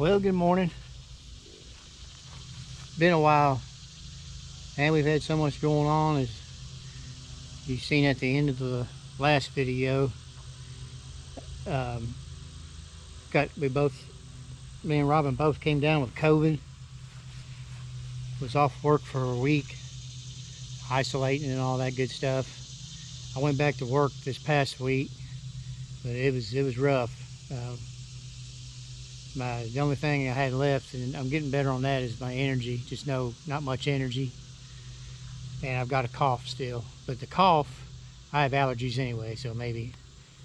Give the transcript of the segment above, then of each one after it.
Well, good morning. Been a while, and we've had so much going on, as you've seen at the end of the last video. Um, me and Robin both came down with COVID. Was off work for a week, isolating and all that good stuff. I went back to work this past week, but it was rough. The only thing I had left, and I'm getting better on that, is my energy. Just not much energy, and I've got a cough still. But the cough, I have allergies anyway, so maybe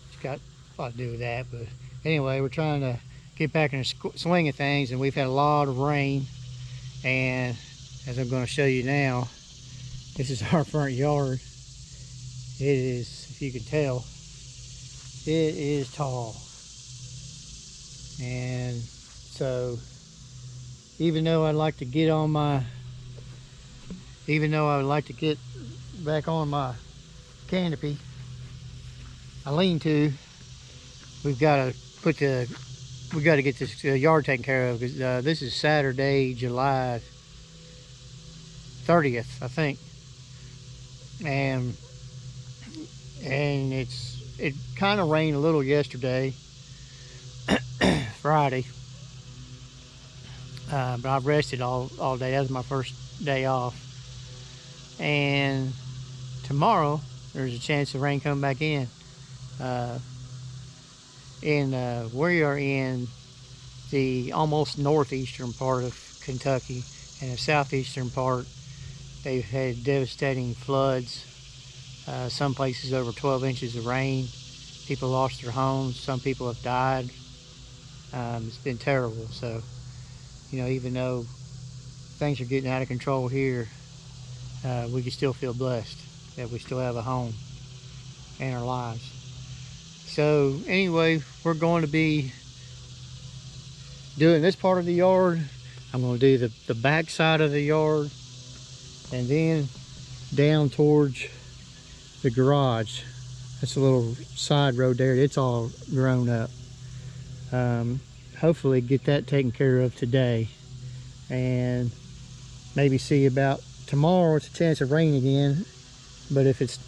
it's got a lot to do with that. But anyway, we're trying to get back in the swing of things, and we've had a lot of rain. And as I'm going to show you now, this is our front yard. It is, if you can tell, it is tall. And so even though I would like to get back on my canopy, I lean-to, we've got to get this yard taken care of, because this is Saturday, July 30th, I think, and it kind of rained a little yesterday, Friday, but I've rested all day. That was my first day off, and tomorrow there's a chance the rain come back in. We are in the almost northeastern part of Kentucky, and the southeastern part, they've had devastating floods. Some places over 12 inches of rain. People lost their homes. Some people have died. It's been terrible. So, even though things are getting out of control here, we can still feel blessed that we still have a home in our lives. So anyway, we're going to be doing this part of the yard. I'm going to do the back side of the yard, and then down towards the garage. That's a little side road there. It's all grown up. Hopefully get that taken care of today, and maybe see about tomorrow. It's a chance of rain again, but if it's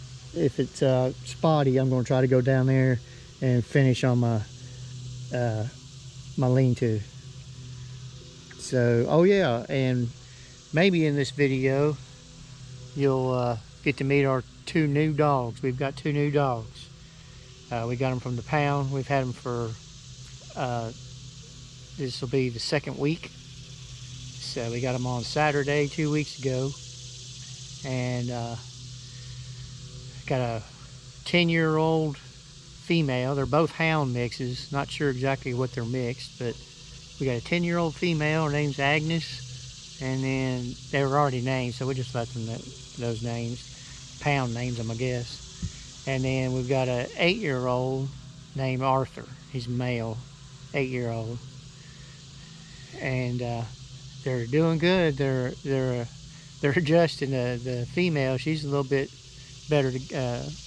spotty, I'm going to try to go down there and finish on my my lean-to. So, oh yeah, and maybe in this video you'll get to meet our two new dogs. We've got two new dogs. We got them from the pound. We've had them for this will be the second week. So we got them on Saturday 2 weeks ago, and got a 10-year-old female. They're both hound mixes. Not sure exactly what they're mixed, but we got a 10-year-old female. Her name's Agnes, and then they were already named, so we just left them those names, pound names, I guess. And then we've got a 8-year-old named Arthur. He's male, 8-year-old, and they're doing good. They're adjusting. The female, she's a little bit better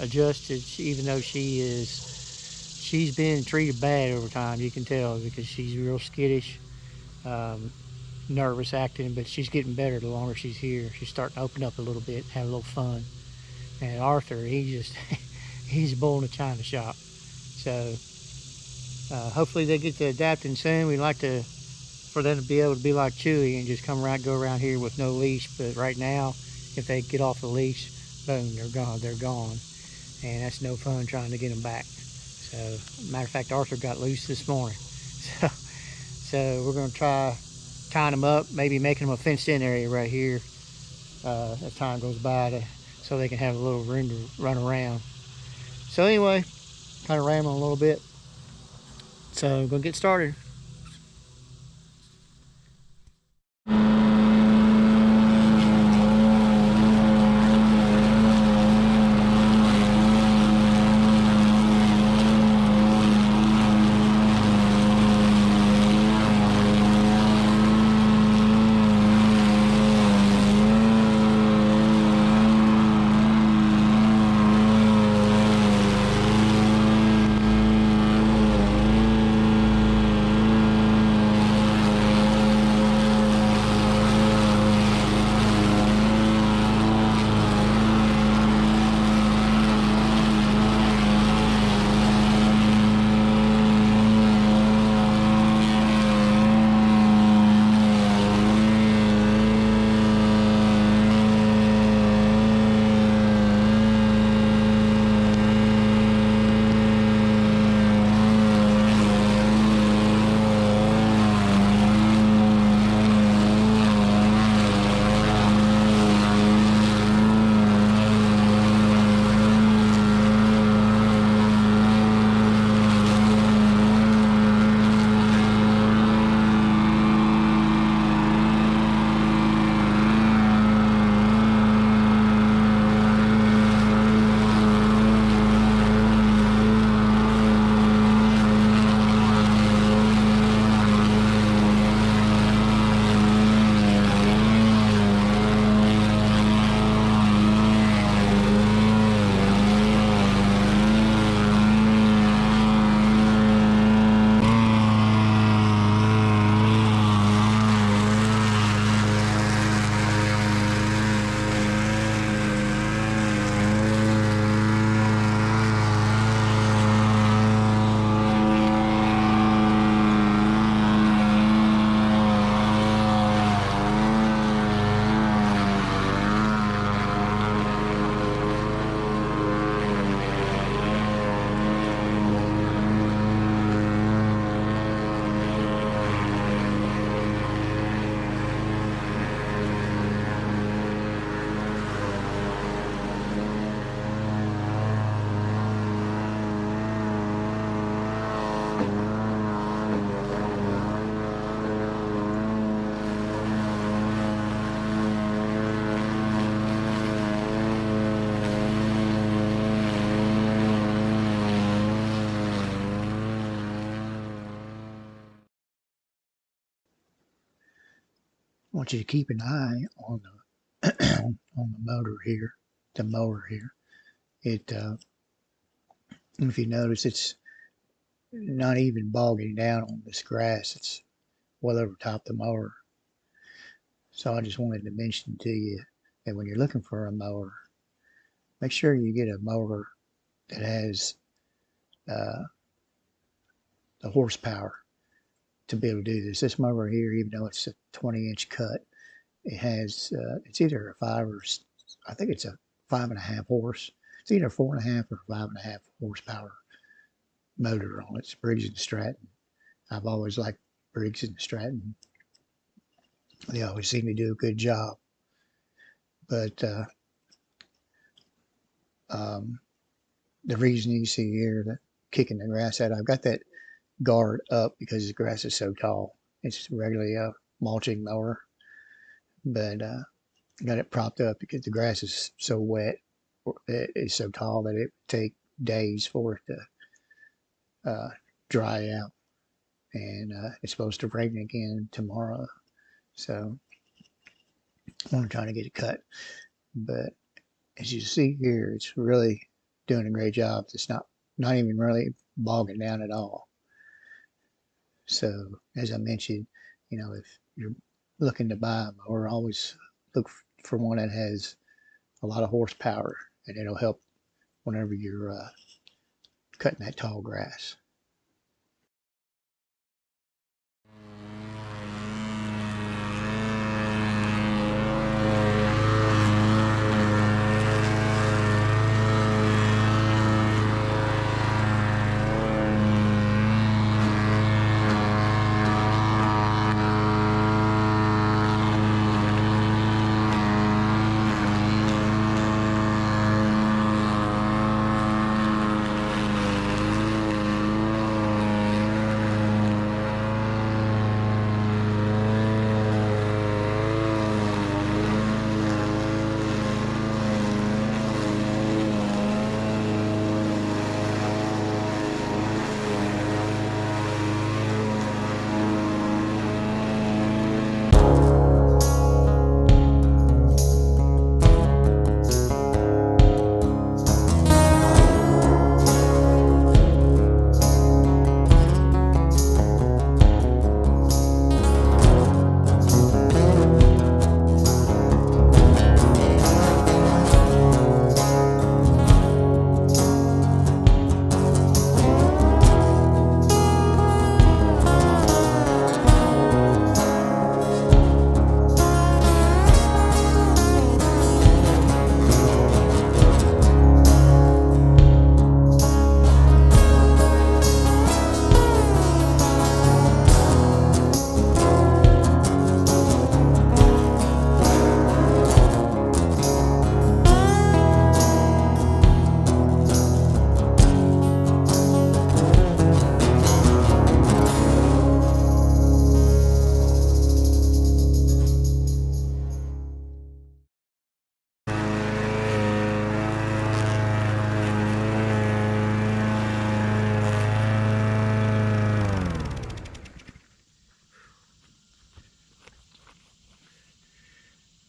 adjusted, even though she's been treated bad over time. You can tell, because she's real skittish, nervous acting, but she's getting better the longer she's here. She's starting to open up a little bit, have a little fun. And Arthur, he's a bull in a china shop. So hopefully they get to adapting soon. We like for them to be able to be like Chewy and just go around here with no leash. But right now, if they get off the leash, boom, they're gone, and that's no fun trying to get them back. So, matter of fact, Arthur got loose this morning. So we're going to try tying them up, maybe making them a fenced-in area right here as time goes by, so they can have a little room to run around. So anyway, kind of rambling a little bit. So I'm going to get started. want you to keep an eye on the on the motor here, the mower here. It if you notice, it's not even bogging down on this grass. It's well over top the mower. So I just wanted to mention to you that when you're looking for a mower, make sure you get a mower that has uh, the horsepower to be able to do this. This mower here, even though it's a 20-inch cut, it has it's either a five or I think it's a 5.5 horse. It's either 4.5 or 5.5 horsepower motor on it. It's Briggs and Stratton. I've always liked Briggs and Stratton. They always seem to do a good job. But um, the reason you see here that kicking the grass out, I've got that guard up because the grass is so tall. It's regularly a mulching mower, but I got it propped up because the grass is so wet. It's so tall that it would take days for it to dry out. And it's supposed to rain again tomorrow. So I'm going to try to get it cut. But as you see here, it's really doing a great job. It's not even really bogging down at all. So as I mentioned, if you're looking to buy a mower, always look for one that has a lot of horsepower, and it'll help whenever you're cutting that tall grass.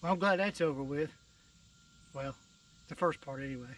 Well, I'm glad that's over with. Well, the first part anyway.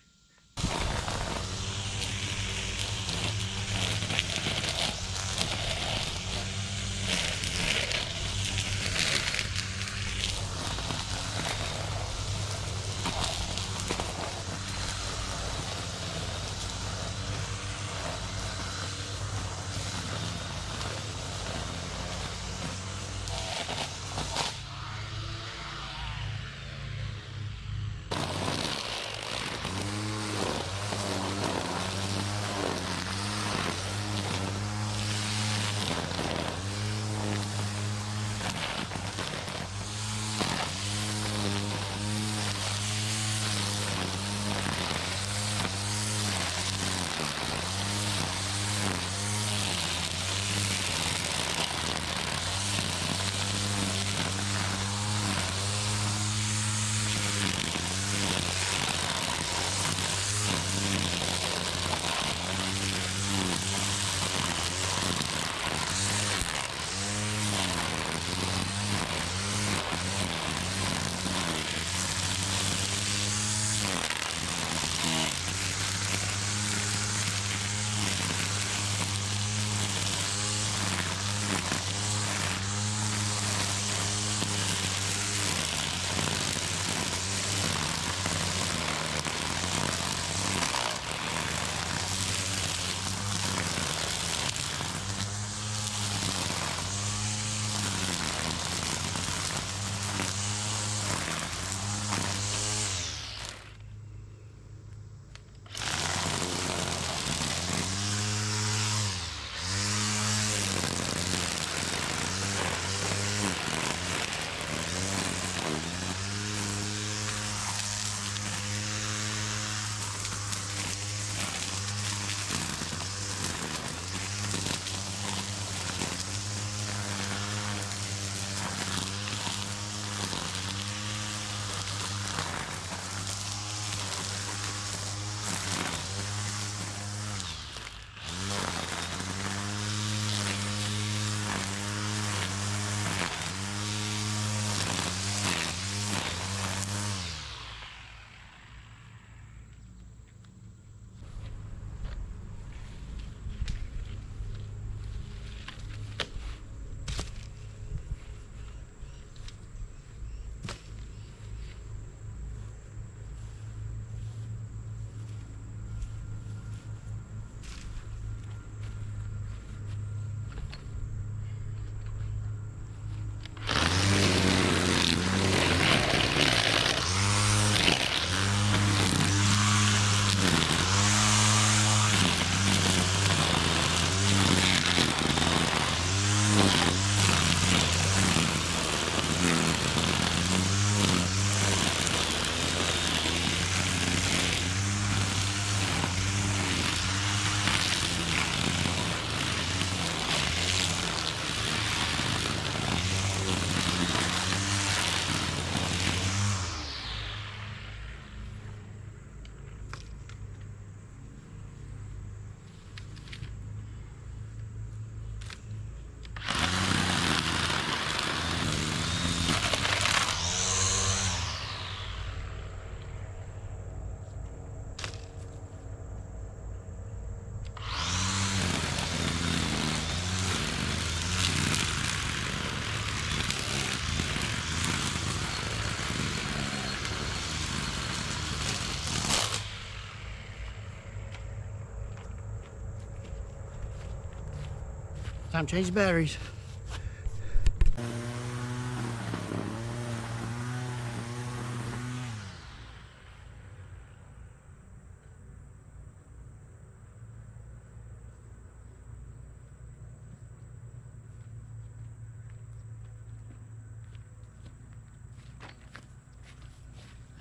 Time to change the batteries.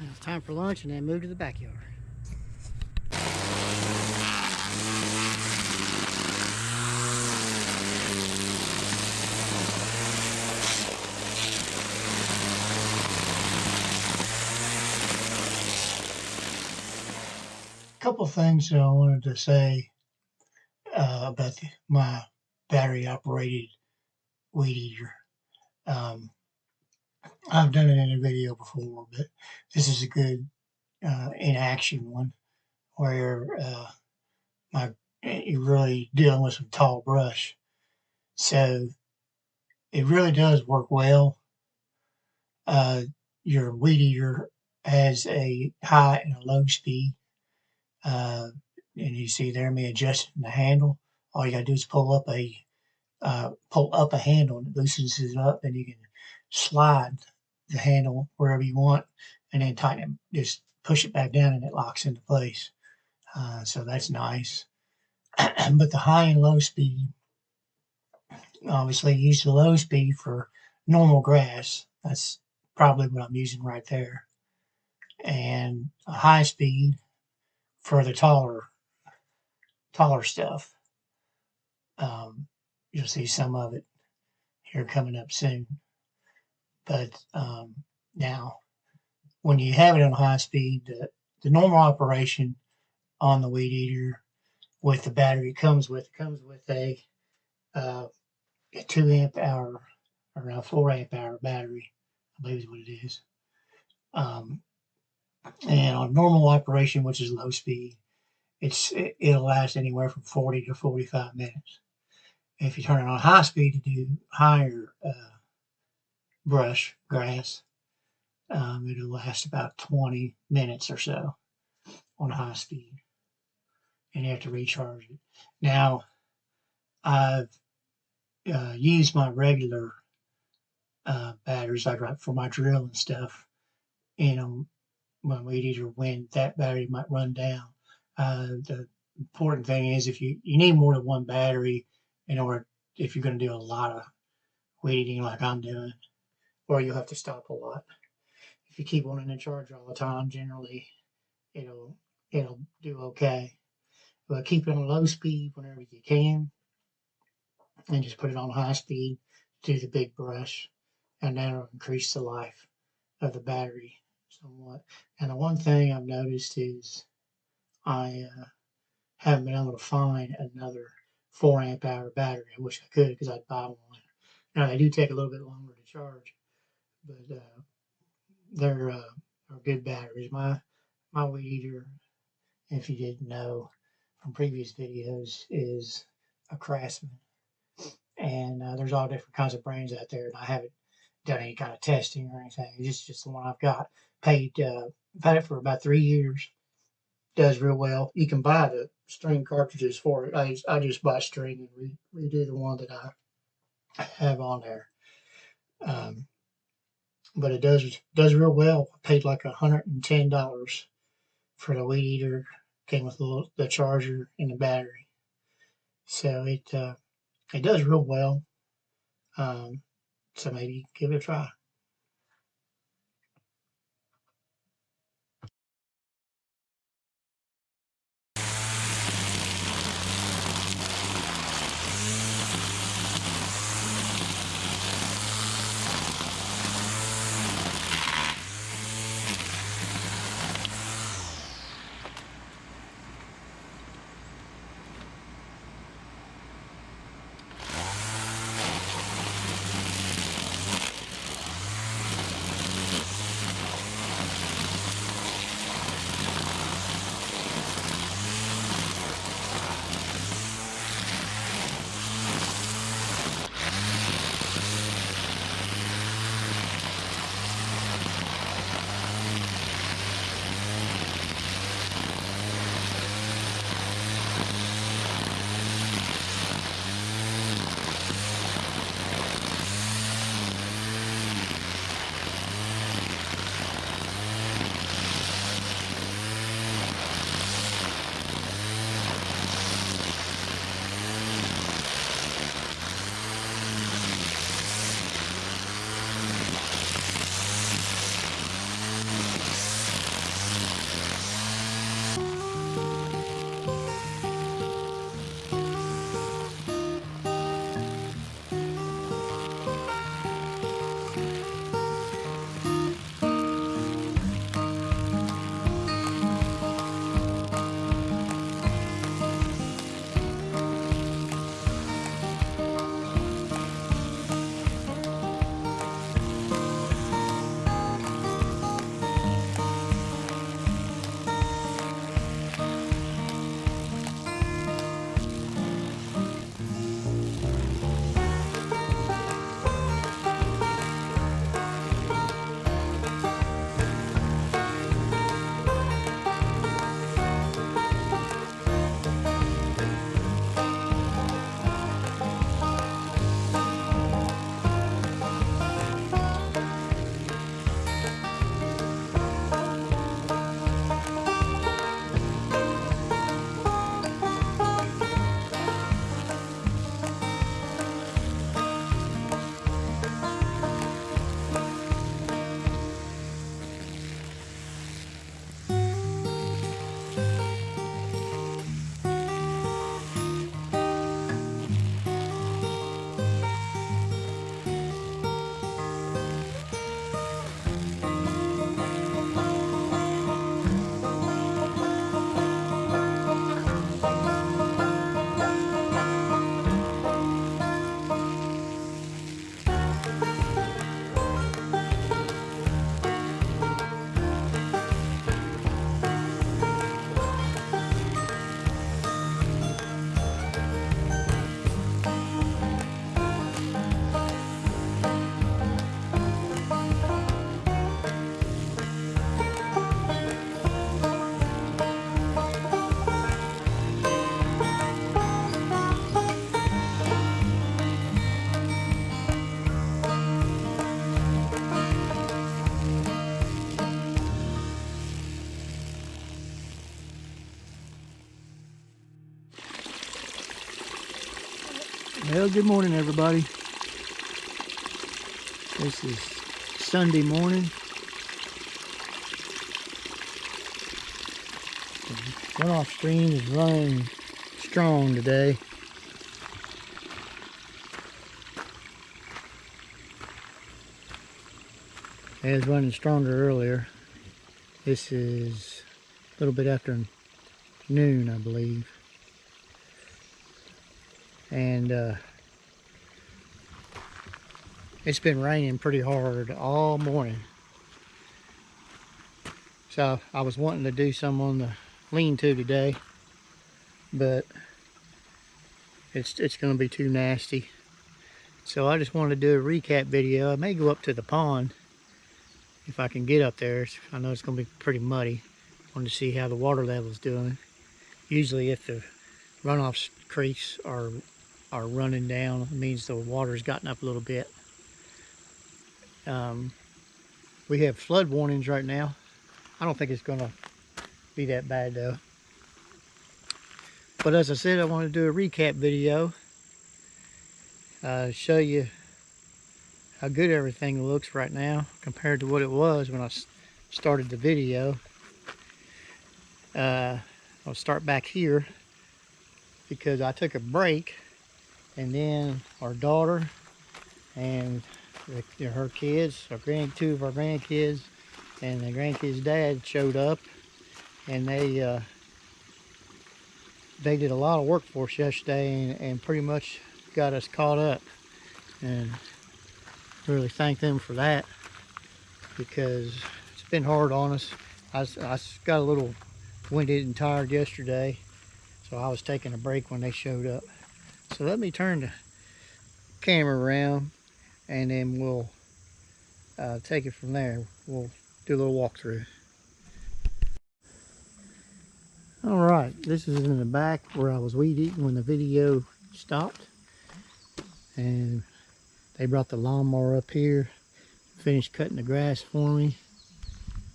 It's time for lunch and then move to the backyard. Couple things that I wanted to say about my battery operated weed eater. I've done it in a video before, but this is a good in action one where you're really dealing with some tall brush. So it really does work well. Your weed eater has a high and a low speed. And you see there me adjusting the handle. All you gotta do is pull up a handle and it loosens it up, and you can slide the handle wherever you want, and then tighten it. Just push it back down, and it locks into place. So that's nice. But the high and low speed, obviously, use the low speed for normal grass. That's probably what I'm using right there, and a high speed for the taller stuff. You'll see some of it here coming up soon. But now, when you have it on high speed, the normal operation on the weed eater with the battery comes with a 2 amp hour or a 4 amp hour battery, I believe is what it is. And on normal operation, which is low speed, it'll last anywhere from 40 to 45 minutes. If you turn it on high speed to do higher brush grass, it'll last about 20 minutes or so on high speed, and you have to recharge it. Now, I've used my regular batteries, like for my drill and stuff, my weed eater, when that battery might run down. The important thing is if you need more than one battery in order, if you're going to do a lot of weed eating like I'm doing, or you'll have to stop a lot. If you keep one in the charger all the time, generally it'll do okay. But keep it on low speed whenever you can, and just put it on high speed to the big brush, and that'll increase the life of the battery somewhat. And the one thing I've noticed is I haven't been able to find another 4 amp hour battery. I wish I could, because I'd buy one. Now they do take a little bit longer to charge, but they're good batteries. My weed eater, if you didn't know from previous videos, is a Craftsman, and there's all different kinds of brands out there, and I haven't done any kind of testing or anything. It's just the one I've got. I've had it for about 3 years. Does real well. You can buy the string cartridges for it. I just buy string and redo the one that I have on there. But it does real well. I paid like $110 for the weed eater. Came with the charger and the battery, so it does real well. So maybe give it a try. Well, good morning, everybody. This is Sunday morning. The runoff stream is running strong today. It was running stronger earlier. This is a little bit after noon, I believe. And it's been raining pretty hard all morning. So I was wanting to do some on the lean-to today, but it's going to be too nasty. So I just wanted to do a recap video. I may go up to the pond if I can get up there. I know it's going to be pretty muddy. I wanted to see how the water level's doing. Usually if the runoff creeks are running down, it means the water's gotten up a little bit. We have flood warnings right now. I don't think it's going to be that bad though. But as I said, I wanted to do a recap video. Show you how good everything looks right now compared to what it was when I started the video. I'll start back here because I took a break, and then our daughter and her kids, two of our grandkids, and the grandkids' dad showed up, and they did a lot of work for us yesterday and pretty much got us caught up, and really thank them for that because it's been hard on us. I got a little winded and tired yesterday, so I was taking a break when they showed up. So let me turn the camera around and then we'll take it from there. We'll do a little walkthrough. All right, this is in the back where I was weed eating when the video stopped, and they brought the lawnmower up here, finished cutting the grass for me.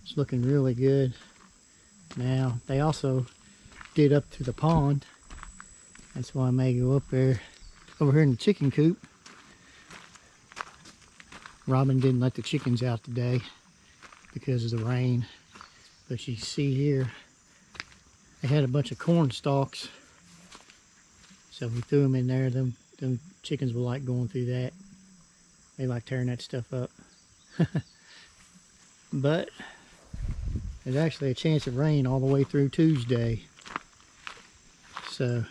It's looking really good. Now they also did up to the pond. That's why I may go up there. Over here in the chicken coop, Robin didn't let the chickens out today because of the rain, but you see here they had a bunch of corn stalks, so we threw them in there. Them chickens will like going through that. They like tearing that stuff up. But there's actually a chance of rain all the way through Tuesday. So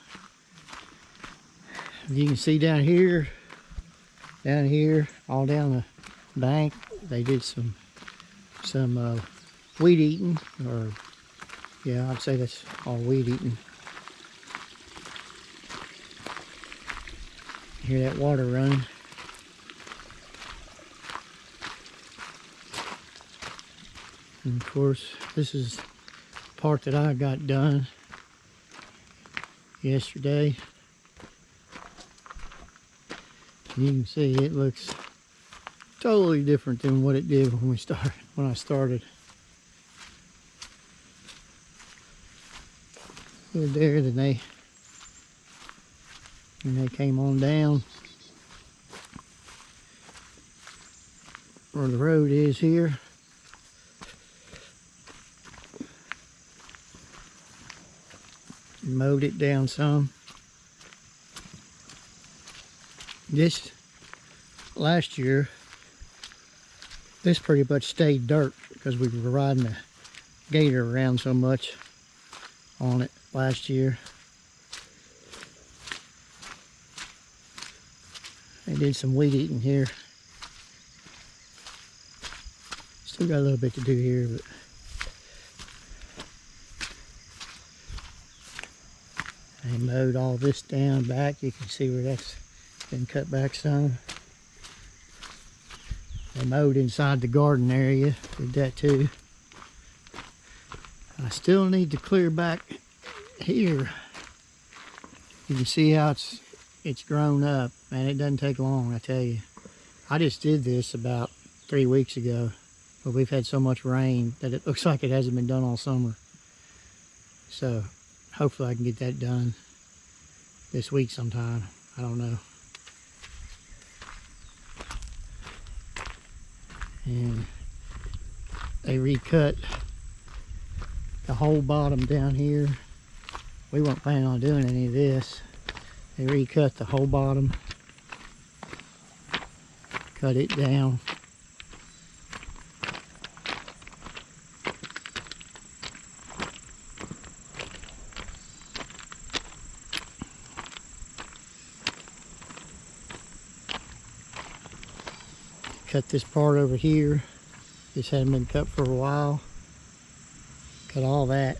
you can see down here, all down the bank, they did some weed eating, or yeah, I'd say that's all weed eating. Hear that water running. And of course, this is the part that I got done yesterday. You can see it looks totally different than what it did when I started. There, then they came on down where the road is here. Mowed it down some. This last year, this pretty much stayed dirt because we were riding the gator around so much on it last year. They did some weed eating here. Still got a little bit to do here, but they mowed all this down back. You can see where that's been cut back some. They mowed inside the garden area, did that too. I still need to clear back here. You can see how it's grown up, and it doesn't take long, I tell you. I just did this about 3 weeks ago, but we've had so much rain that it looks like it hasn't been done all summer. So hopefully I can get that done this week sometime. I don't know. and they recut the whole bottom down here. We weren't planning on doing any of this. They recut the whole bottom, cut it down. Cut this part over here. This hadn't been cut for a while. Cut all that.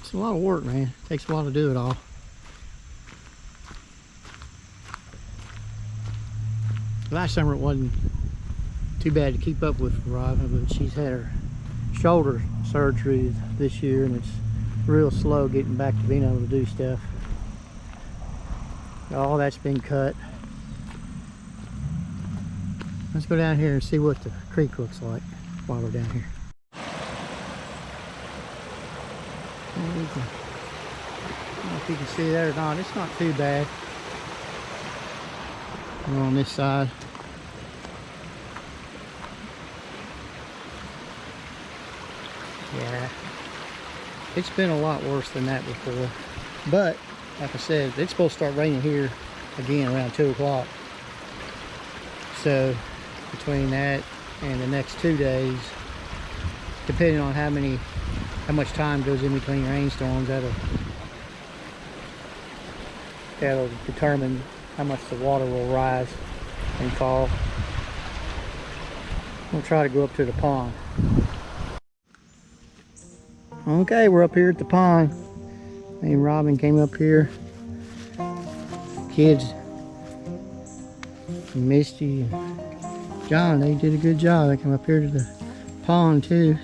It's a lot of work, man. It takes a while to do it all. Last summer it wasn't too bad to keep up with for Robin, but she's had her shoulder surgery this year, and it's real slow getting back to being able to do stuff. All that's been cut. Let's go down here and see what the creek looks like while we're down here. I don't know if you can see that or not. It's not too bad. We're on this side. Yeah, it's been a lot worse than that before. But, like I said, it's supposed to start raining here again around 2 o'clock. So, between that and the next 2 days, depending on how much time goes in between rainstorms, that'll determine how much the water will rise and fall. We'll try to go up to the pond. Okay, we're up here at the pond. Me and Robin came up here. Kids, Misty and John, they did a good job. They come up here to the pond too.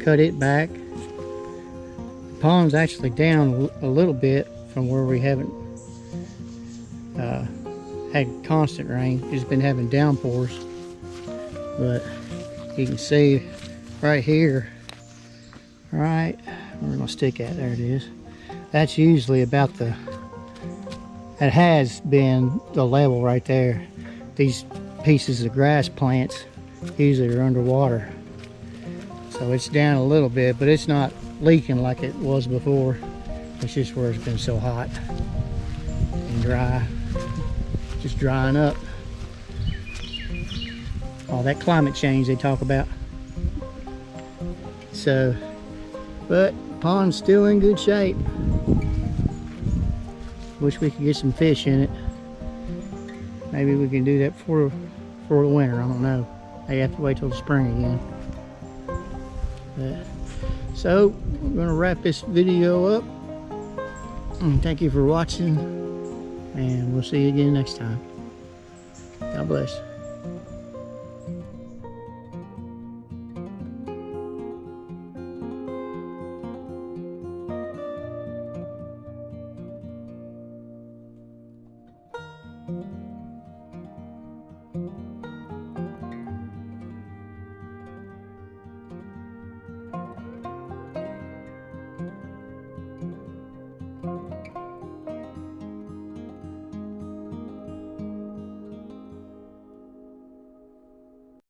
Cut it back. The pond's actually down a little bit from where we haven't had constant rain. It's been having downpours. But you can see right here, right where my stick at, there it is. That's usually about that has been the level right there. These pieces of grass plants usually are underwater. So it's down a little bit, but it's not leaking like it was before. It's just where it's been so hot and dry. Just drying up. All that climate change they talk about. So, but pond's still in good shape. Wish we could get some fish in it. Maybe we can do that for the winter. I don't know. They have to wait till the spring again. But, so we're gonna wrap this video up. And thank you for watching, and we'll see you again next time. God bless.